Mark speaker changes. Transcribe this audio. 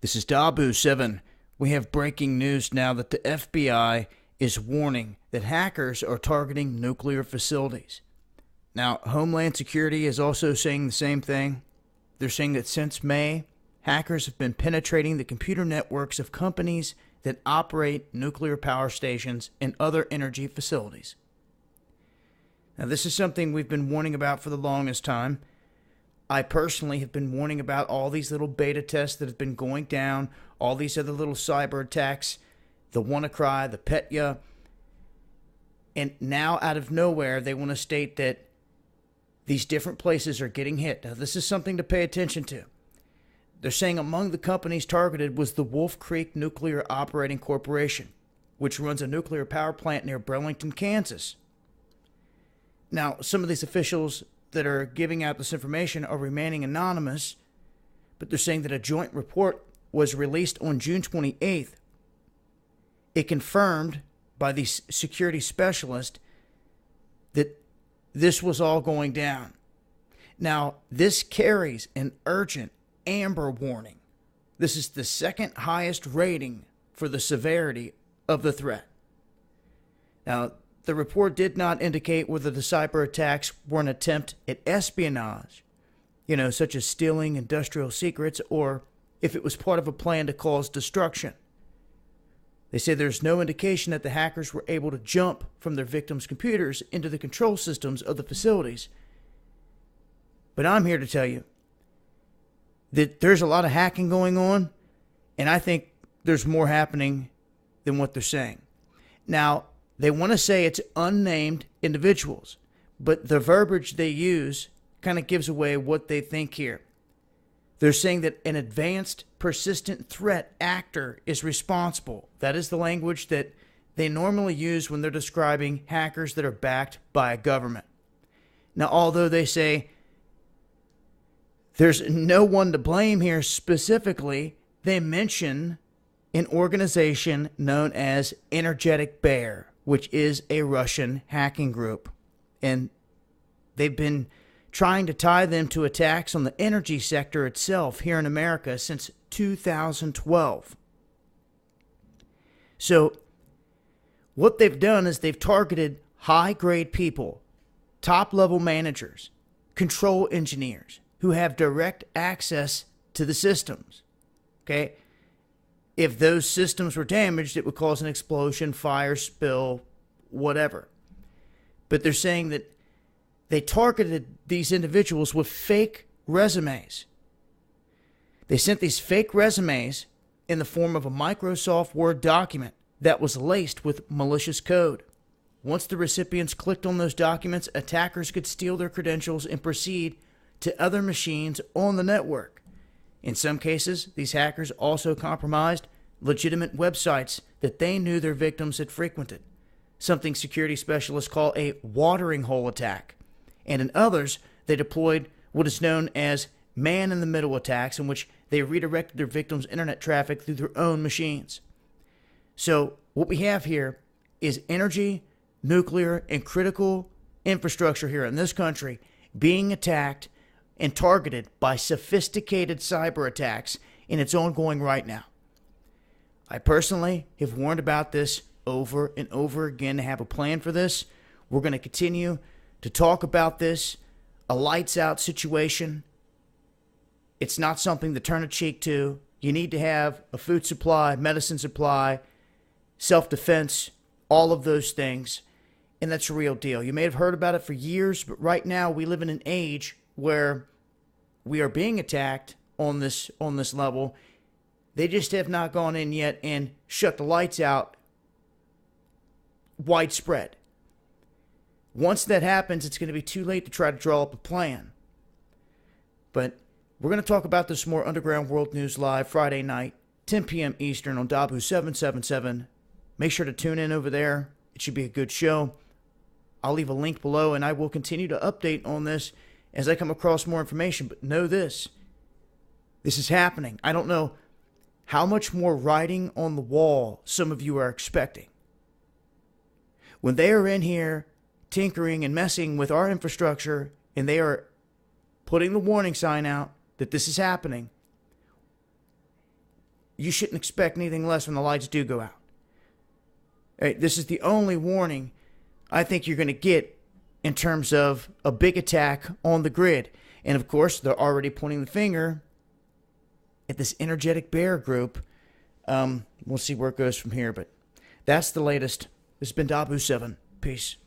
Speaker 1: This is Dabu7. We have breaking news now that the FBI is warning that hackers are targeting nuclear facilities. Now, Homeland Security is also saying the same thing. They're saying that since May, hackers have been penetrating the computer networks of companies that operate nuclear power stations and other energy facilities. Now, this is something we've been warning about for the longest time. I personally have been warning about all these little beta tests that have been going down, all these other little cyber attacks, the WannaCry, the Petya, and now out of nowhere they want to state that these different places are getting hit. Now, this is something to pay attention to. They're saying among the companies targeted was the Wolf Creek Nuclear Operating Corporation, which runs a nuclear power plant near Burlington, Kansas. Now, some of these officials that are giving out this information are remaining anonymous, but they're saying that a joint report was released on June 28th. It confirmed by the security specialist that this was all going down. Now, this carries an urgent amber warning. This is the second highest rating for the severity of the threat. Now, the report did not indicate whether the cyber attacks were an attempt at espionage, such as stealing industrial secrets, or if it was part of a plan to cause destruction. They say there's no indication that the hackers were able to jump from their victims' computers into the control systems of the facilities. But I'm here to tell you that there's a lot of hacking going on, and I think there's more happening than what they're saying. Now, they want to say it's unnamed individuals, but the verbiage they use kind of gives away what they think here. They're saying that an advanced persistent threat actor is responsible. That is the language that they normally use when they're describing hackers that are backed by a government. Now, although they say there's no one to blame here specifically, they mention an organization known as Energetic Bear, which is a Russian hacking group. And they've been trying to tie them to attacks on the energy sector itself here in America since 2012. So what they've done is they've targeted high-grade people, top-level managers, control engineers who have direct access to the systems. Okay? If those systems were damaged, it would cause an explosion, fire, spill, whatever. But they're saying that they targeted these individuals with fake resumes. They sent these fake resumes in the form of a Microsoft Word document that was laced with malicious code. Once the recipients clicked on those documents, attackers could steal their credentials and proceed to other machines on the network. In some cases, these hackers also compromised legitimate websites that they knew their victims had frequented, something security specialists call a watering hole attack. And in others, they deployed what is known as man-in-the-middle attacks, in which they redirected their victims' internet traffic through their own machines. So what we have here is energy, nuclear, and critical infrastructure here in this country being attacked and targeted by sophisticated cyber attacks, and it's ongoing right now. I personally have warned about this over and over again to have a plan for this. We're going to continue to talk about this, a lights out situation. It's not something to turn a cheek to. You need to have a food supply, medicine supply, self-defense, all of those things. And that's a real deal. You may have heard about it for years, but right now we live in an age where we are being attacked on this level. They just have not gone in yet and shut the lights out widespread. Once that happens, it's going to be too late to try to draw up a plan. But we're going to talk about this more Underground World News Live Friday night, 10 p.m. Eastern on Dabu 777. Make sure to tune in over there. It should be a good show. I'll leave a link below, and I will continue to update on this as I come across more information. But know this. This is happening. I don't know how much more writing on the wall some of you are expecting. When they are in here tinkering and messing with our infrastructure, and they are putting the warning sign out that this is happening, you shouldn't expect anything less when the lights do go out. Right, this is the only warning I think you're going to get in terms of a big attack on the grid. And of course, they're already pointing the finger at this energetic bear group. We'll see where it goes from here, but that's the latest. This has been Dabu7. Peace.